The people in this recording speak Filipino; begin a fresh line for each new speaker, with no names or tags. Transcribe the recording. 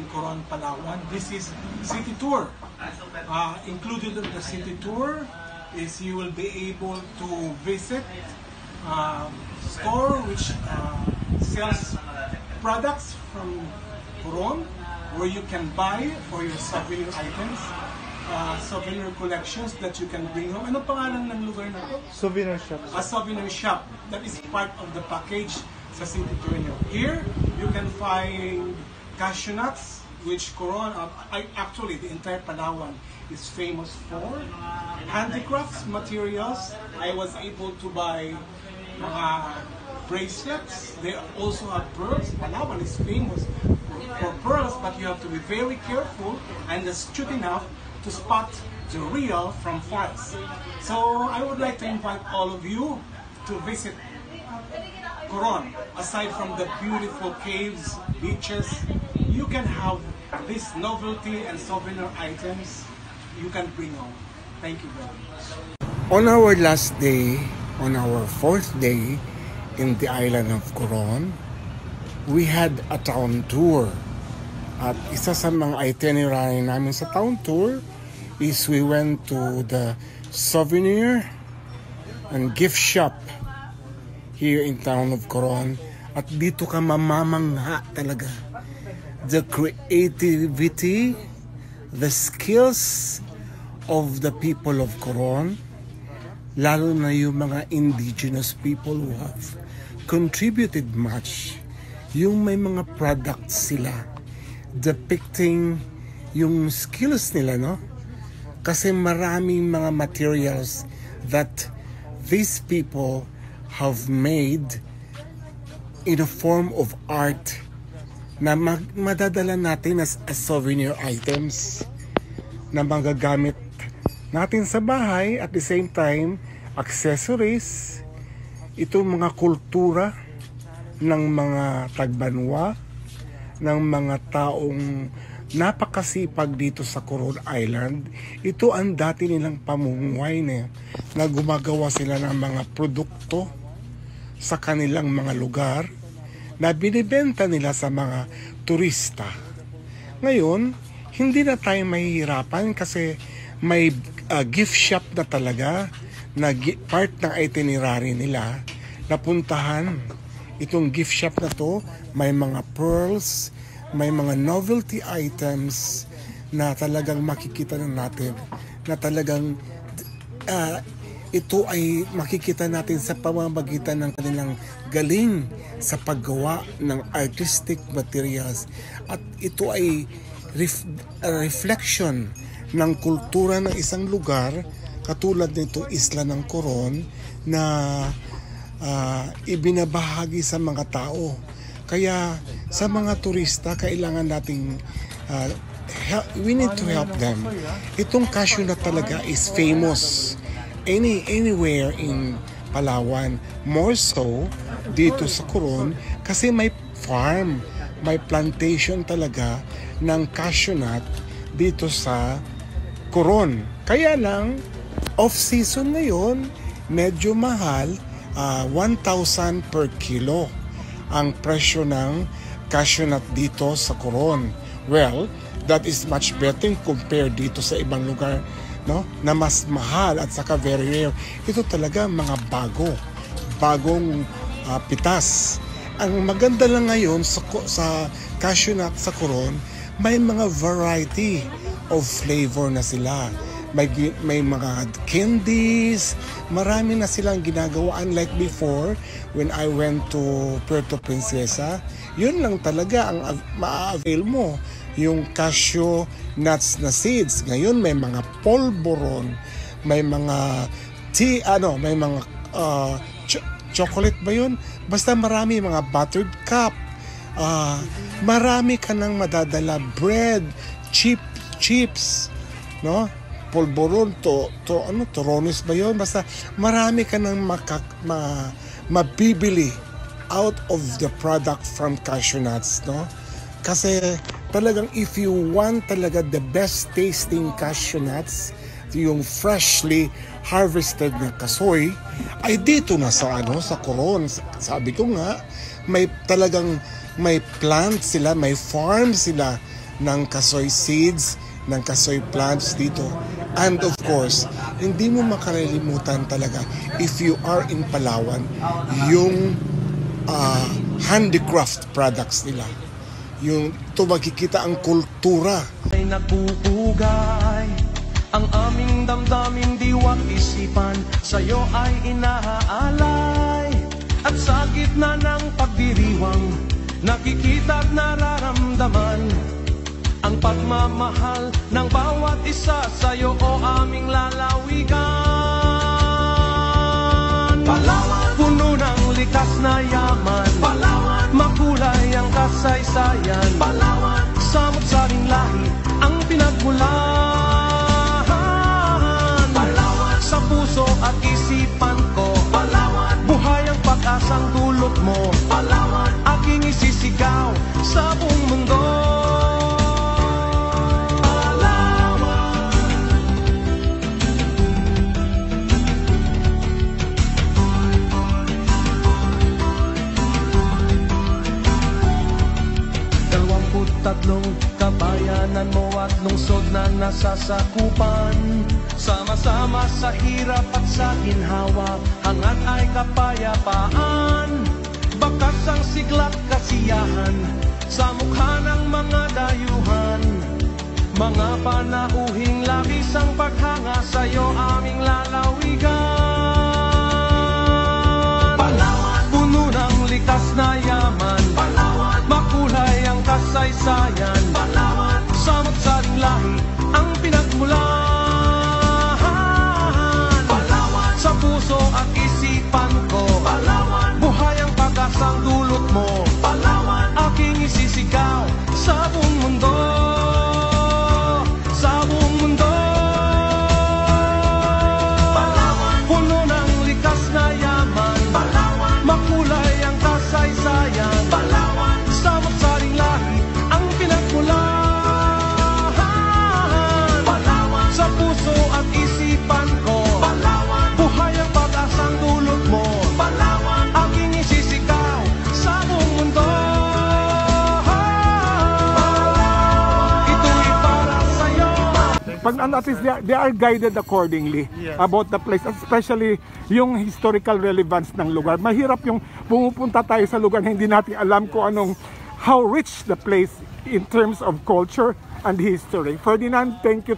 Coron, Palawan. This is city tour. Included in the city tour is you will be able to visit store which sells products from Coron, where you can buy for your souvenir items, souvenir collections that you can bring home. Ano pangalan ng lugar na ito?
Souvenir shop.
A souvenir shop. That is part of the package sa city tour nyo. Here, you can find cashew nuts, which Coron, actually the entire Palawan is famous for. Handicrafts, materials. I was able to buy mga bracelets. They also have pearls. Palawan is famous for pearls, but you have to be very careful and astute enough to spot the real from false. So I would like to invite all of you to visit Coron. Aside from the beautiful caves, beaches, you can have this novelty and souvenir items you can bring home. Thank you very much.
On our last day, on our fourth day in the island of Coron, we had a town tour. At isa sa mga itinerary namin sa town tour is we went to the souvenir and gift shop here in town of Coron. At dito ka mamamangha talaga. The creativity, the skills of the people of Coron, lalo na yung mga indigenous people who have contributed much. Yung may mga products sila depicting yung skills nila, no? Kasi maraming mga materials that these people have made in a form of art na madadala natin as souvenir items na magagamit natin sa bahay, at the same time accessories. Itong mga kultura ng mga tagbanwa, ng mga taong napakasipag dito sa Coron Island. Ito ang dati nilang pamumuhay na gumagawa sila ng mga produkto sa kanilang mga lugar na binibenta nila sa mga turista. Ngayon, hindi na tayo mahihirapan kasi may gift shop na talaga na part ng itinerary nila na puntahan. Itong gift shop na to, may mga pearls, may mga novelty items na talagang makikita na natin, na talagang ito ay makikita natin sa pamamagitan ng kanilang galing sa paggawa ng artistic materials. At ito ay reflection ng kultura ng isang lugar, katulad nito Isla ng Coron, na ibinabahagi sa mga tao. Kaya sa mga turista, kailangan nating we need to help them. Itong cashew nut talaga is famous anywhere in Palawan, more so dito sa Coron, kasi may farm, may plantation talaga ng cashew nut dito sa Coron. Kaya lang off-season ngayon, medyo mahal, 1,000 per kilo ang presyo ng cashew nut dito sa Coron. Well, that is much better compared dito sa ibang lugar, no, na mas mahal at saka very rare. Ito talaga mga bagong pitas. Ang maganda lang ngayon sa cashew nut sa Coron, may mga variety of flavor na sila. May mga candies, marami na silang ginagawa. Unlike before, when I went to Puerto Princesa, yun lang talaga ang ma-avail mo, yung cashew nuts na seeds. Ngayon may mga polvoron, may mga may mga chocolate ba yun? Basta marami, mga buttered cup. Marami ka nang madadala, bread, chips, no? Polvoron, Toronis ba yun? Basta marami ka nang mabibili out of the product from cashew nuts, no? Kasi talagang if you want talaga the best tasting cashew nuts, yung freshly harvested na kasoy, ay dito na sa Coron. Sabi ko nga, may plant sila, may farm sila ng kasoy seeds, ng kasoy plants dito. And of course, hindi mo makarelimutan talaga if you are in Palawan, yung handicraft products nila. Yung ito makikita ang kultura.
Ay nagpupugay ang aming damdamin, diwa't isipan sa'yo ay inaalay. At sa gitna ng pagdiriwang, nakikita at nararamdaman ang pagmamahal ng bawat isa sa'yo, o aming lalawigan. Palawan, puno ng likas na yaman. Palawan, makulay ang kasaysayan. Palawan, samot-saring lahi ang pinagmulan. Palawan, sa puso at isipan ko. Palawan, buhay ang pag-asang dulot mo. Palawan, aking isisigaw sa buong mundo. Tatlong kabayanan mo at lungsod na nasasakupan, sama-sama sa hirap at sa ginhawa, hangat ay kapayapaan. Bakas ang sigla't kasiyahan sa mukha ng mga dayuhan, mga panauhing labis ang paghanga sa'yo, aming lalawigan. Palawan, puno ng likas na yaman. Palawan, makulay ang kasaysayan. Palawan, samot-saring lahi ang pinagmulan. Palawan, sa puso at isipan ko. Palawan, buhay ang pag-asang dulot mo. Palawan, aking isisigaw sa buong mundo. Sa buong mundo. Palawan, puno ng likas na yaman. Palawan, makulay ang kasaysayan. Palawan, samot-saring lahi ang pinagmulan. Palawan, sa puso at isipan ko. Palawan, buhay ang pag-asang dulot mo. Palawan, aking isisigaw sa buong mundo. Ito'y para sa'yo.
Pag at least they are guided accordingly about the place, especially yung historical relevance ng lugar. Mahirap yung pumupunta tayo sa lugar na hindi natin alam kung how rich the place in terms of culture and history. Ferdinand, thank you.